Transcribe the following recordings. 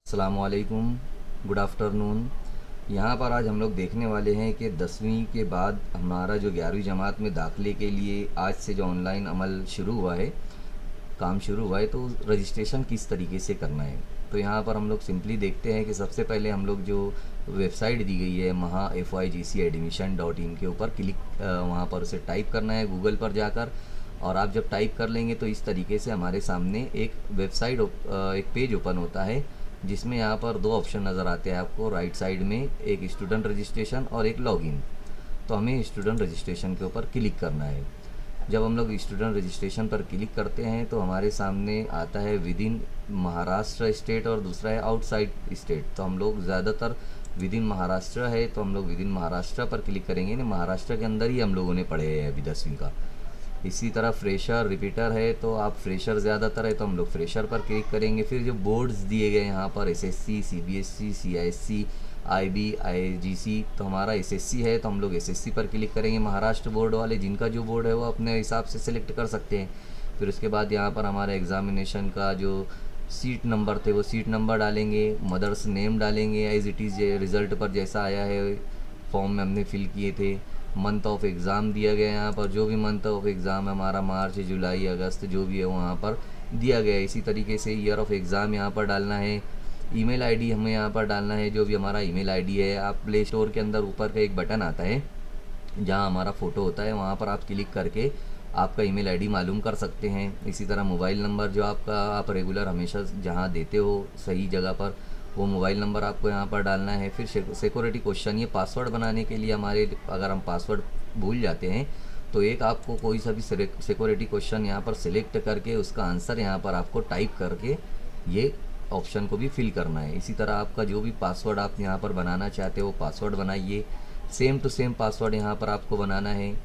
अस्सलामुअलैकुम, good afternoon. यहाँ पर आज हम लोग देखने वाले हैं कि 10वीं के बाद हमारा जो 11वीं जमात में दाखिले के लिए आज से जो ऑनलाइन अमल शुरू हुआ है, काम शुरू हुआ है, तो रजिस्ट्रेशन किस तरीके से करना है। तो यहाँ पर हम लोग सिंपली देखते हैं कि सबसे पहले हम लोग जो वेबसाइट दी गई है maha.fygc.admission.in के ऊपर क्लिक वहाँ पर उसे टाइप करना है गूगल पर जाकर। और आप जब टाइप कर लेंगे तो इस तरीके से हमारे सामने एक वेबसाइट एक पेज ओपन होता है, जिसमें यहाँ पर दो ऑप्शन नज़र आते हैं आपको। राइट साइड में एक स्टूडेंट रजिस्ट्रेशन और एक लॉगिन। तो हमें स्टूडेंट रजिस्ट्रेशन के ऊपर क्लिक करना है। जब हम लोग स्टूडेंट रजिस्ट्रेशन पर क्लिक करते हैं तो हमारे सामने आता है विद इन महाराष्ट्र स्टेट और दूसरा है आउटसाइड स्टेट। तो हम लोग ज़्यादातर विद इन महाराष्ट्र है तो हम लोग विद इन महाराष्ट्र पर क्लिक करेंगे। नहीं, महाराष्ट्र के अंदर ही हम लोगों ने पढ़े हैं अभी 10वीं का। इसी तरह फ्रेशर रिपीटर है तो आप फ्रेशर ज़्यादातर है तो हम लोग फ्रेशर पर क्लिक करेंगे। फिर जो बोर्ड्स दिए गए यहाँ पर SSC, CBSE, CISC, IB, IGC, तो हमारा एसएससी है तो हम लोग एसएससी पर क्लिक करेंगे। महाराष्ट्र बोर्ड वाले जिनका जो बोर्ड है वो अपने हिसाब से सिलेक्ट कर सकते हैं। फिर उसके बाद यहाँ पर हमारा एग्ज़ामिनेशन का जो सीट नंबर थे वो सीट नंबर डालेंगे, मदर्स नेम डालेंगे एज इट इज़ रिज़ल्ट पर जैसा आया है फॉर्म में हमने फिल किए थे। मंथ ऑफ एग्ज़ाम दिया गया है यहाँ पर, जो भी मंथ ऑफ एग्ज़ाम है हमारा मार्च, जुलाई, अगस्त जो भी है वहाँ पर दिया गया है। इसी तरीके से ईयर ऑफ एग्ज़ाम यहाँ पर डालना है। ईमेल आईडी हमें यहाँ पर डालना है, जो भी हमारा ईमेल आईडी है। आप प्ले स्टोर के अंदर ऊपर का एक बटन आता है जहाँ हमारा फ़ोटो होता है, वहाँ पर आप क्लिक करके आपका ईमेल आईडी मालूम कर सकते हैं। इसी तरह मोबाइल नंबर जो आपका आप रेगुलर हमेशा जहाँ देते हो सही जगह पर, वो मोबाइल नंबर आपको यहाँ पर डालना है। फिर सिक्योरिटी क्वेश्चन, ये पासवर्ड बनाने के लिए हमारे अगर हम पासवर्ड भूल जाते हैं तो एक आपको कोई सा भी सिक्योरिटी क्वेश्चन यहाँ पर सिलेक्ट करके उसका आंसर यहाँ पर आपको टाइप करके ये ऑप्शन को भी फिल करना है। इसी तरह आपका जो भी पासवर्ड आप यहाँ पर बनाना चाहते हो पासवर्ड बनाइए। सेम टू सेम पासवर्ड यहाँ पर आपको बनाना है।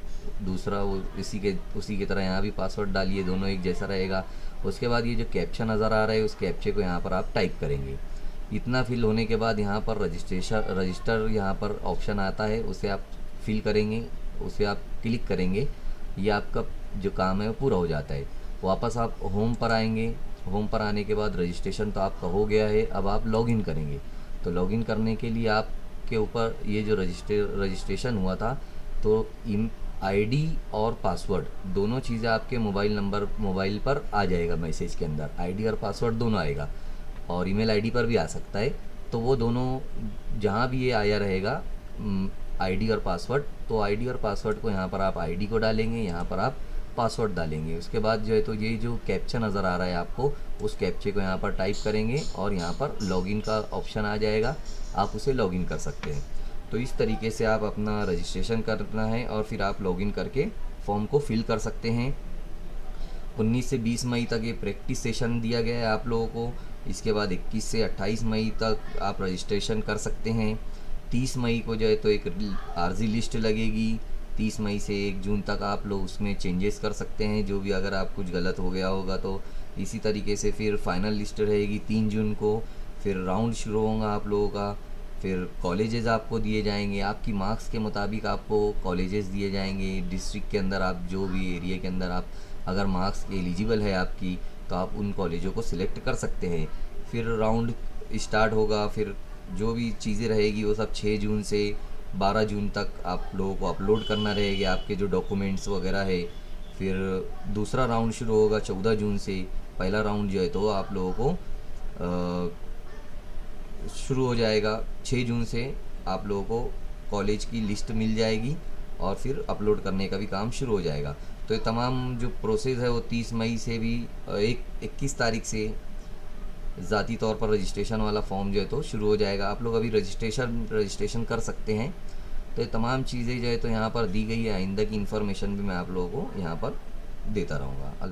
दूसरा वो उसी की तरह यहाँ भी पासवर्ड डालिए, दोनों एक जैसा रहेगा। उसके बाद ये जो कैप्चा नज़र आ रहा है उस कैप्चे को यहाँ पर आप टाइप करेंगे। इतना फिल होने के बाद यहाँ पर रजिस्टर यहाँ पर ऑप्शन आता है, उसे आप फिल करेंगे, उसे आप क्लिक करेंगे। ये आपका जो काम है वो पूरा हो जाता है। वापस आप होम पर आएंगे। होम पर आने के बाद रजिस्ट्रेशन तो आपका हो गया है, अब आप लॉगिन करेंगे। तो लॉगिन करने के लिए आपके ऊपर ये जो रजिस्ट्रेशन हुआ था तो आईडी और पासवर्ड दोनों चीज़ें आपके मोबाइल पर आ जाएगा। मैसेज के अंदर आईडी और पासवर्ड दोनों आएगा और ईमेल आईडी पर भी आ सकता है। तो वो दोनों जहाँ भी ये आया रहेगा आईडी और पासवर्ड, तो आईडी और पासवर्ड को यहाँ पर आप आईडी को डालेंगे, यहाँ पर आप पासवर्ड डालेंगे। उसके बाद जो है तो ये जो कैप्चा नज़र आ रहा है आपको, उस कैप्चे को यहाँ पर टाइप करेंगे और यहाँ पर लॉगिन का ऑप्शन आ जाएगा, आप उसे लॉगिन कर सकते हैं। तो इस तरीके से आप अपना रजिस्ट्रेशन करना है और फिर आप लॉगिन करके फॉर्म को फिल कर सकते हैं। 19 से 20 मई तक ये प्रैक्टिस सेशन दिया गया है आप लोगों को। इसके बाद 21 से 28 मई तक आप रजिस्ट्रेशन कर सकते हैं। 30 मई को जो है तो एक आर्जी लिस्ट लगेगी। 30 मई से 1 जून तक आप लोग उसमें चेंजेस कर सकते हैं, जो भी अगर आप कुछ गलत हो गया होगा तो। इसी तरीके से फिर फाइनल लिस्ट रहेगी 3 जून को। फिर राउंड शुरू होगा आप लोगों का। फिर कॉलेजेस आपको दिए जाएंगे, आपकी मार्क्स के मुताबिक आपको कॉलेजेस दिए जाएंगे। डिस्ट्रिक्ट के अंदर आप जो भी एरिया के अंदर आप अगर मार्क्स एलिजिबल है आपकी तो आप उन कॉलेजों को सिलेक्ट कर सकते हैं। फिर राउंड स्टार्ट होगा। फिर जो भी चीज़ें रहेगी वो सब 6 जून से 12 जून तक आप लोगों को अपलोड करना रहेगा, आपके जो डॉक्यूमेंट्स वगैरह है। फिर दूसरा राउंड शुरू होगा 14 जून से। पहला राउंड जो है तो आप लोगों को शुरू हो जाएगा 6 जून से। आप लोगों को कॉलेज की लिस्ट मिल जाएगी और फिर अपलोड करने का भी काम शुरू हो जाएगा। तो ये तमाम जो प्रोसेस है वो 30 मई से भी 21 तारीख से ज़ाती तौर पर रजिस्ट्रेशन वाला फॉर्म जो है तो शुरू हो जाएगा। आप लोग अभी रजिस्ट्रेशन कर सकते हैं। तो ये तमाम चीज़ें जो है तो यहाँ पर दी गई है। आइंदा की इन्फॉर्मेशन भी मैं आप लोगों को यहाँ पर देता रहूँगा।